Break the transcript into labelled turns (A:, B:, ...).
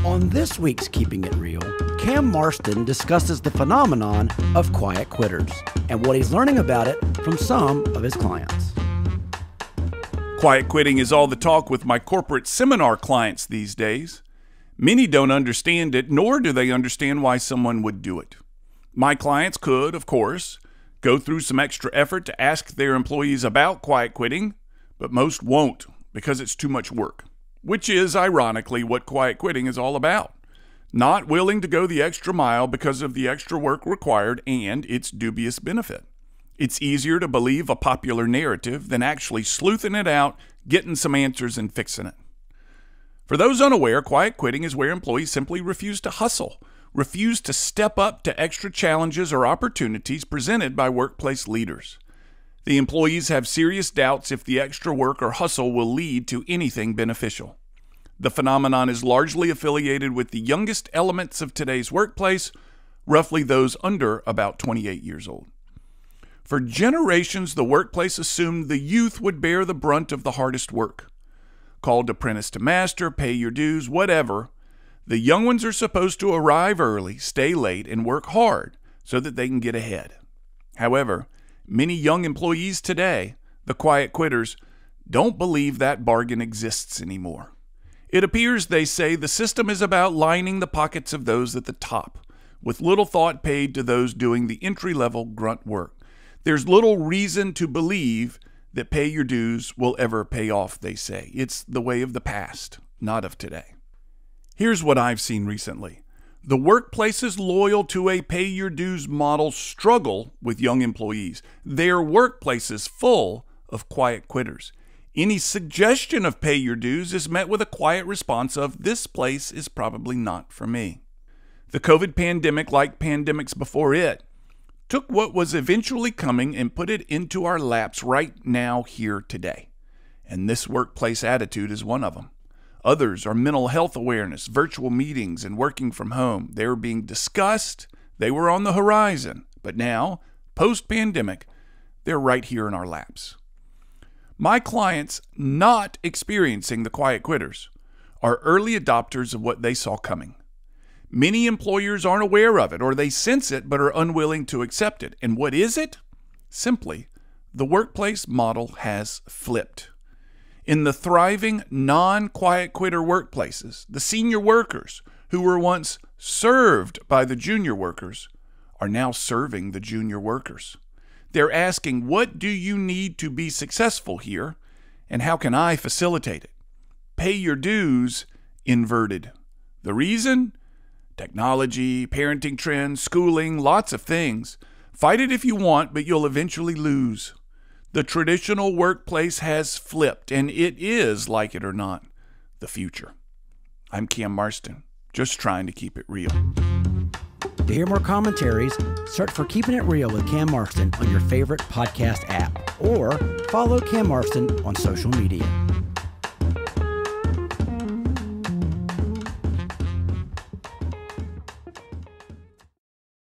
A: On this week's Keeping It Real, Cam Marston discusses the phenomenon of quiet quitters and what he's learning about it from some of his clients.
B: Quiet quitting is all the talk with my corporate seminar clients these days. Many don't understand it, nor do they understand why someone would do it. My clients could, of course, go through some extra effort to ask their employees about quiet quitting, but most won't because it's too much work, which is, ironically, what quiet quitting is all about. Not willing to go the extra mile because of the extra work required and its dubious benefit. It's easier to believe a popular narrative than actually sleuthing it out, getting some answers, and fixing it. For those unaware, quiet quitting is where employees simply refuse to hustle, refuse to step up to extra challenges or opportunities presented by workplace leaders. The employees have serious doubts if the extra work or hustle will lead to anything beneficial. The phenomenon is largely affiliated with the youngest elements of today's workplace, roughly those under about 28 years old. For generations, the workplace assumed the youth would bear the brunt of the hardest work. Called apprentice to master, pay your dues, whatever, the young ones are supposed to arrive early, stay late, and work hard so that they can get ahead. However, many young employees today, the quiet quitters, don't believe that bargain exists anymore. It appears they say the system is about lining the pockets of those at the top, with little thought paid to those doing the entry-level grunt work. There's little reason to believe that pay your dues will ever pay off, they say. It's the way of the past, not of today. Here's what I've seen recently. The workplaces loyal to a pay your dues model struggle with young employees. Their workplace is full of quiet quitters. Any suggestion of pay your dues is met with a quiet response of, "This place is probably not for me." The COVID pandemic, like pandemics before it, took what was eventually coming and put it into our laps right now, here, today. And this workplace attitude is one of them. Others are mental health awareness, virtual meetings, and working from home. They were being discussed. They were on the horizon. But now, post-pandemic, they're right here in our laps. My clients not experiencing the quiet quitters are early adopters of what they saw coming. Many employers aren't aware of it, or they sense it but are unwilling to accept it. And what is it? Simply, the workplace model has flipped. In the thriving, non-quiet quitter workplaces, the senior workers who were once served by the junior workers are now serving the junior workers. They're asking, what do you need to be successful here, and how can I facilitate it? Pay your dues inverted. The reason? Technology, parenting trends, schooling, lots of things. Fight it if you want, but you'll eventually lose. The traditional workplace has flipped, and it is, like it or not, the future. I'm Cam Marston, just trying to keep it real.
A: To hear more commentaries, search for Keeping It Real with Cam Marston on your favorite podcast app, or follow Cam Marston on social media.